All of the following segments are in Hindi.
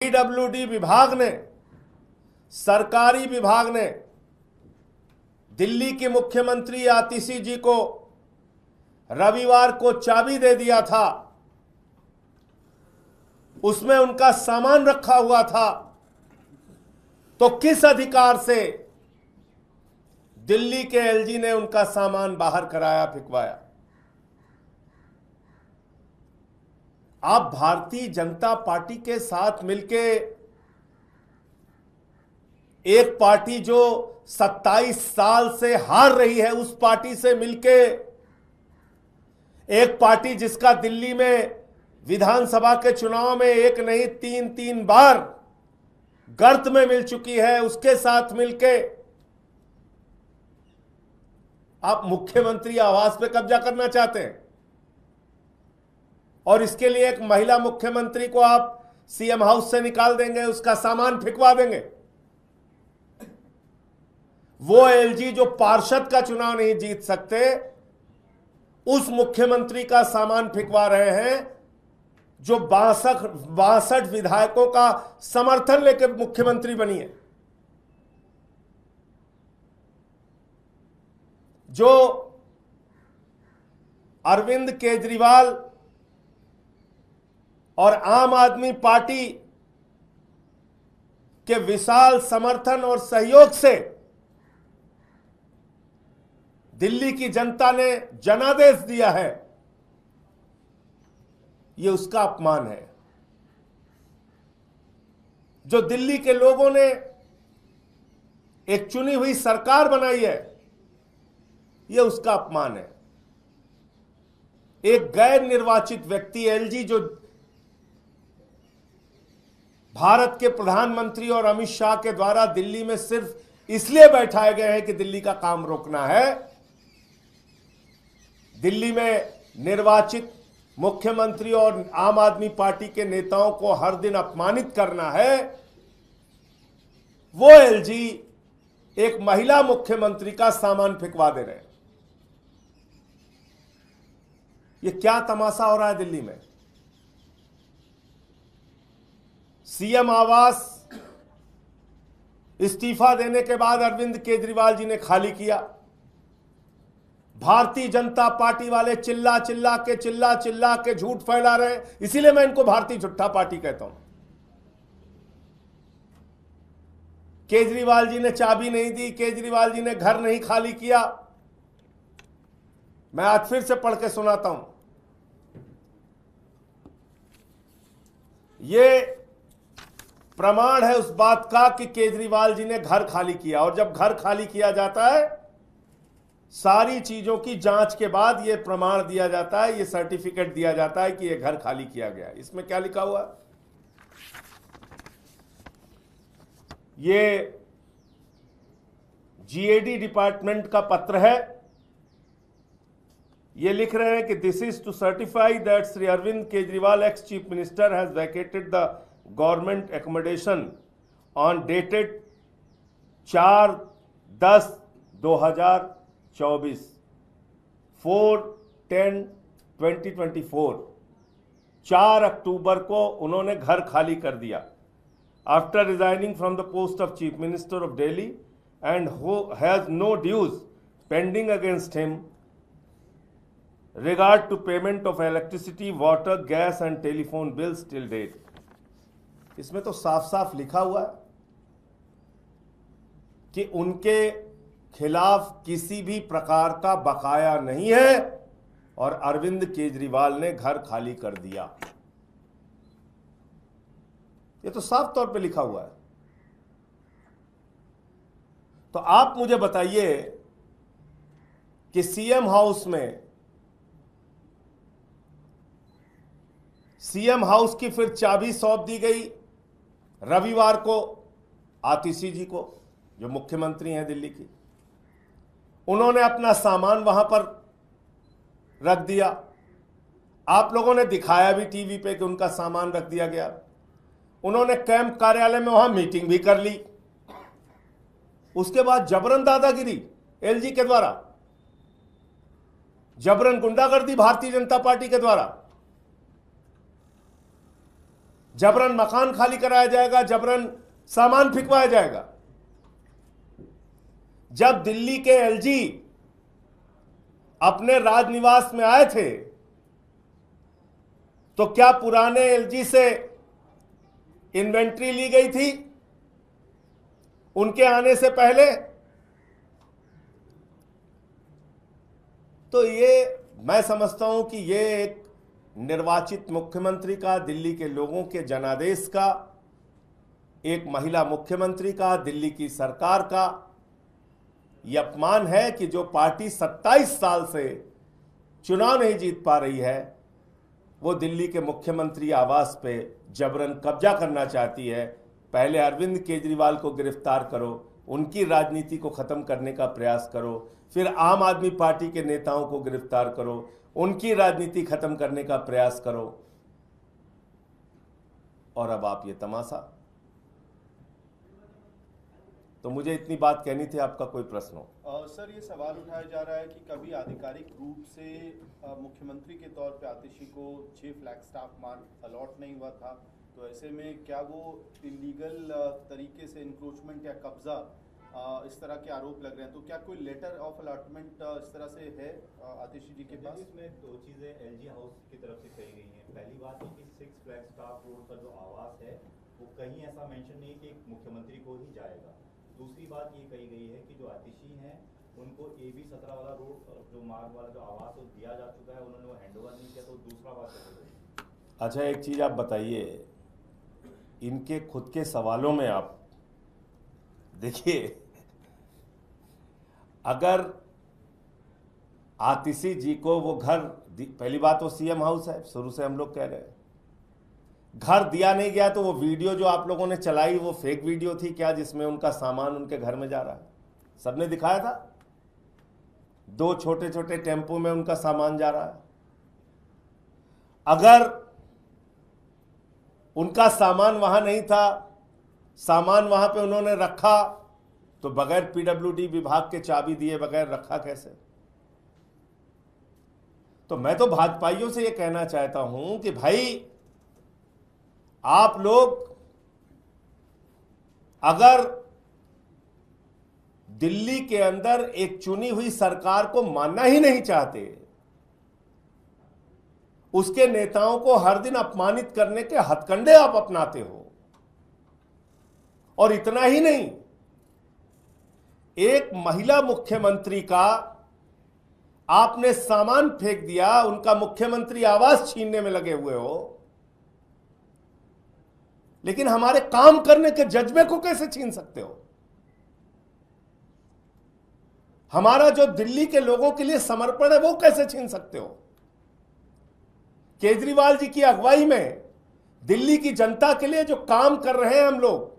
पीडब्ल्यूडी विभाग ने, सरकारी विभाग ने दिल्ली की मुख्यमंत्री आतिशी जी को रविवार को चाबी दे दिया था, उसमें उनका सामान रखा हुआ था, तो किस अधिकार से दिल्ली के एलजी ने उनका सामान बाहर कराया, फिकवाया? आप भारतीय जनता पार्टी के साथ मिलके, एक पार्टी जो 27 साल से हार रही है उस पार्टी से मिलके, एक पार्टी जिसका दिल्ली में विधानसभा के चुनाव में एक नहीं 3 बार गर्त में मिल चुकी है, उसके साथ मिलके आप मुख्यमंत्री आवास पे कब्जा करना चाहते हैं, और इसके लिए एक महिला मुख्यमंत्री को आप सीएम हाउस से निकाल देंगे, उसका सामान फिकवा देंगे। वो एलजी जो पार्षद का चुनाव नहीं जीत सकते, उस मुख्यमंत्री का सामान फिकवा रहे हैं जो 62 विधायकों का समर्थन लेकर मुख्यमंत्री बनी है, जो अरविंद केजरीवाल और आम आदमी पार्टी के विशाल समर्थन और सहयोग से दिल्ली की जनता ने जनादेश दिया है, यह उसका अपमान है। जो दिल्ली के लोगों ने एक चुनी हुई सरकार बनाई है, यह उसका अपमान है। एक गैर निर्वाचित व्यक्ति एलजी जो भारत के प्रधानमंत्री और अमित शाह के द्वारा दिल्ली में सिर्फ इसलिए बैठाए गए हैं कि दिल्ली का काम रोकना है, दिल्ली में निर्वाचित मुख्यमंत्री और आम आदमी पार्टी के नेताओं को हर दिन अपमानित करना है, वो एलजी एक महिला मुख्यमंत्री का सामान फिकवा दे रहे हैं। ये क्या तमाशा हो रहा है दिल्ली में? सीएम आवास इस्तीफा देने के बाद अरविंद केजरीवाल जी ने खाली किया। भारतीय जनता पार्टी वाले चिल्ला चिल्ला के झूठ फैला रहे हैं, इसीलिए मैं इनको भारतीय झूठा पार्टी कहता हूं। केजरीवाल जी ने चाबी नहीं दी, केजरीवाल जी ने घर नहीं खाली किया। मैं आज फिर से पढ़ के सुनाता हूं। ये प्रमाण है उस बात का कि केजरीवाल जी ने घर खाली किया, और जब घर खाली किया जाता है, सारी चीजों की जांच के बाद यह प्रमाण दिया जाता है, यह सर्टिफिकेट दिया जाता है कि यह घर खाली किया गया। इसमें क्या लिखा हुआ है? ये जीएडी डिपार्टमेंट का पत्र है। ये लिख रहे हैं कि this is to certify that Shri Arvind Kejriwal ex chief minister has vacated the government accommodation on dated 4/10/2024 4/10/2024 4 अक्टूबर को उन्होंने घर खाली कर दिया। After resigning from the post of chief minister of Delhi and has no dues pending against him regard to payment of electricity, water, gas and telephone bills till date। इसमें तो साफ साफ लिखा हुआ है कि उनके खिलाफ किसी भी प्रकार का बकाया नहीं है, और अरविंद केजरीवाल ने घर खाली कर दिया। ये तो साफ तौर पे लिखा हुआ है। तो आप मुझे बताइए कि सीएम हाउस की फिर चाबी सौंप दी गई रविवार को आतिशी जी को, जो मुख्यमंत्री हैं दिल्ली की। उन्होंने अपना सामान वहां पर रख दिया। आप लोगों ने दिखाया भी टीवी पे कि उनका सामान रख दिया गया। उन्होंने कैंप कार्यालय में वहां मीटिंग भी कर ली। उसके बाद जबरन दादागिरी एलजी के द्वारा, जबरन गुंडागर्दी भारतीय जनता पार्टी के द्वारा, जबरन मकान खाली कराया जाएगा, जबरन सामान फिकवाया जाएगा। जब दिल्ली के एलजी अपने राजनिवास में आए थे तो क्या पुराने एलजी से इन्वेंट्री ली गई थी उनके आने से पहले? तो ये मैं समझता हूं कि ये एक निर्वाचित मुख्यमंत्री का, दिल्ली के लोगों के जनादेश का, एक महिला मुख्यमंत्री का, दिल्ली की सरकार का यह अपमान है कि जो पार्टी 27 साल से चुनाव नहीं जीत पा रही है वो दिल्ली के मुख्यमंत्री आवास पे जबरन कब्जा करना चाहती है। पहले अरविंद केजरीवाल को गिरफ्तार करो, उनकी राजनीति को खत्म करने का प्रयास करो, फिर आम आदमी पार्टी के नेताओं को गिरफ्तार करो, उनकी राजनीति खत्म करने का प्रयास करो, और अब आप ये तमाशा। तो मुझे इतनी बात कहनी थी, आपका कोई प्रश्न हो? सर, ये सवाल उठाया जा रहा है कि कभी आधिकारिक रूप से मुख्यमंत्री के तौर पे आतिशी को chief flag staff mark allot नहीं हुआ था, तो ऐसे में क्या वो इलीगल तरीके से इंक्रोचमेंट या कब्जा इस तरह के आरोप लग रहे हैं, तो क्या कोई लेटर ऑफ अलॉटमेंट इस तरह से है आतिशी जी के पास? इसमें दो चीजें एलजी हाउस की तरफ से कही गई हैं। पहली बात है कि 6 फ्लैग स्टाफ रोड का जो आवास है वो कहीं ऐसा मेंशन नहीं कि मुख्यमंत्री को ही जाएगा। दूसरी बात ये कही गई है कि जो आतिशी हैं उनको AB 17 वाला रोड जो मार्ग वाला जो आवास है दिया जा चुका है, उन्होंने वो हैंडओवर नहीं किया, तो दूसरा बात है। अच्छा, एक चीज आप बताइए, इनके खुद के सवालों में आप देखिए, अगर आतिशी जी को वो घर, पहली बात वो सीएम हाउस है, शुरू से हम लोग कह रहे हैं, घर दिया नहीं गया, तो वो वीडियो जो आप लोगों ने चलाई वो फेक वीडियो थी क्या, जिसमें उनका सामान उनके घर में जा रहा है? सबने दिखाया था, 2 छोटे छोटे टेम्पो में उनका सामान जा रहा है। अगर उनका सामान वहां नहीं था, सामान वहां पे उन्होंने रखा, तो बगैर पीडब्ल्यूडी विभाग के चाबी दिए बगैर रखा कैसे? तो मैं तो भाजपाइयों से यह कहना चाहता हूं कि भाई, आप लोग अगर दिल्ली के अंदर एक चुनी हुई सरकार को मानना ही नहीं चाहते, उसके नेताओं को हर दिन अपमानित करने के हथकंडे आप अपनाते हो, और इतना ही नहीं, एक महिला मुख्यमंत्री का आपने सामान फेंक दिया, उनका मुख्यमंत्री आवास छीनने में लगे हुए हो, लेकिन हमारे काम करने के जज्बे को कैसे छीन सकते हो? हमारा जो दिल्ली के लोगों के लिए समर्पण है वो कैसे छीन सकते हो? केजरीवाल जी की अगुवाई में दिल्ली की जनता के लिए जो काम कर रहे हैं हम लोग,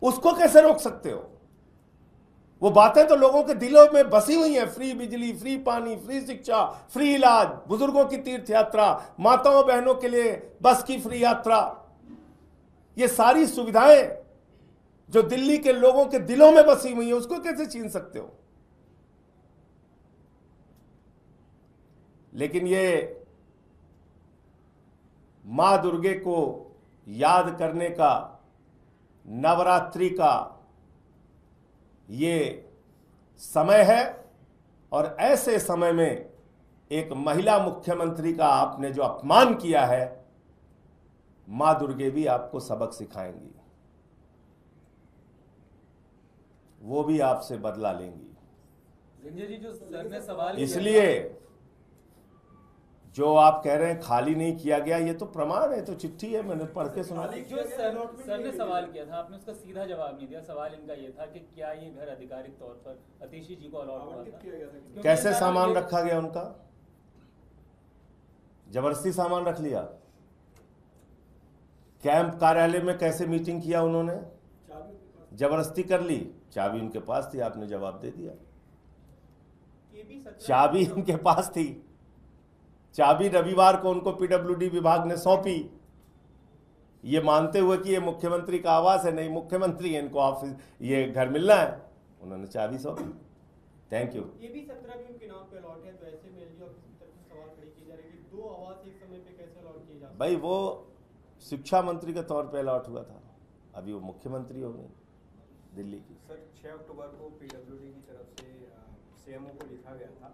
उसको कैसे रोक सकते हो? वो बातें तो लोगों के दिलों में बसी हुई हैं, फ्री बिजली, फ्री पानी, फ्री शिक्षा, फ्री इलाज, बुजुर्गों की तीर्थ यात्रा, माताओं बहनों के लिए बस की फ्री यात्रा, ये सारी सुविधाएं जो दिल्ली के लोगों के दिलों में बसी हुई है, उसको कैसे छीन सकते हो? लेकिन ये मां दुर्गे को याद करने का, नवरात्रि का ये समय है, और ऐसे समय में एक महिला मुख्यमंत्री का आपने जो अपमान किया है, मां दुर्गे भी आपको सबक सिखाएंगी, वो भी आपसे बदला लेंगी। संजय जी, जो सर ने सवाल, इसलिए जो आप कह रहे हैं खाली नहीं किया गया, ये तो प्रमाण है, तो चिट्ठी है, मैंने पढ़ के सुना। जो सर ने सवाल किया था, आपने उसका सीधा जवाब नहीं दिया। सवाल इनका ये था कि क्या ये घर आधिकारिक तौर पर आतिशी जी को अलॉट हुआ था? कैसे सामान रखा गया उनका? जबरदस्ती सामान रख लिया? कैंप कार्यालय में कैसे मीटिंग किया उन्होंने? जबरदस्ती कर ली? चाबी उनके पास थी, आपने जवाब दे दिया। चाबी उनके पास थी, चाबी रविवार को उनको पीडब्ल्यूडी विभाग ने सौंपी, ये मानते हुए कि ये मुख्यमंत्री का आवास है, नहीं मुख्यमंत्री है, इनको ऑफिस ये घर मिलना है, उन्होंने चाबी सौंपी। Thank you. ये भी 17 भी उनके नाम पे अलॉट है, तो ऐसे में एलजी ऑफिस की तरफ से सवाल खड़े किए जा रहे हैं कि 2 आवास एक समय पे कैसे अलॉट किए जा सकते हैं? भाई वो शिक्षा मंत्री के तौर पे अलॉट हुआ था, अभी वो मुख्यमंत्री हो गई दिल्ली की। सर 6 अक्टूबर को पीडब्ल्यूडी की तरफ से सीएमओ को लिखा गया था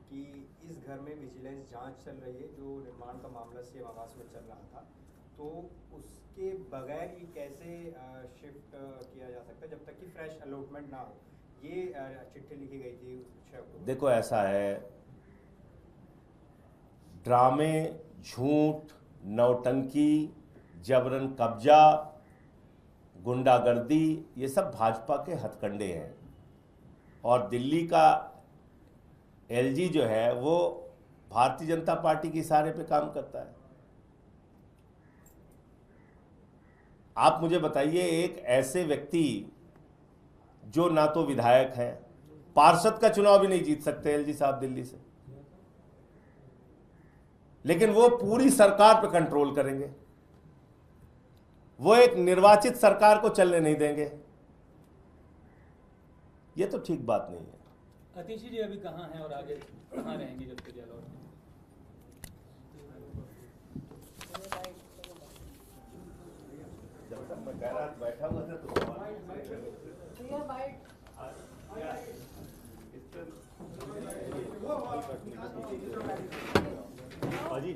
कि इस घर में विजिलेंस जांच चल रही है, जो निर्माण का मामला सीएम आवास में चल रहा था, तो उसके बगैर ये कैसे शिफ्ट किया जा सकता है जब तक कि फ्रेश अलॉटमेंट ना हो। ये चिट्ठी लिखी गई थी 6 अक्टूबर। देखो ऐसा है, ड्रामे, झूठ, नौटंकी, जबरन कब्जा, गुंडागर्दी, ये सब भाजपा के हथकंडे हैं। और दिल्ली का एलजी जो है वो भारतीय जनता पार्टी के इशारे पे काम करता है। आप मुझे बताइए, एक ऐसे व्यक्ति जो ना तो विधायक है, पार्षद का चुनाव भी नहीं जीत सकते एलजी साहब दिल्ली से, लेकिन वो पूरी सरकार पे कंट्रोल करेंगे, वो एक निर्वाचित सरकार को चलने नहीं देंगे। ये तो ठीक बात नहीं है। अतिशी जी अभी कहाँ हैं और आगे कहाँ रहेंगे जब तक अलॉट नहीं? जब तक मैं कह रहा बैठा हुआ था तो अजी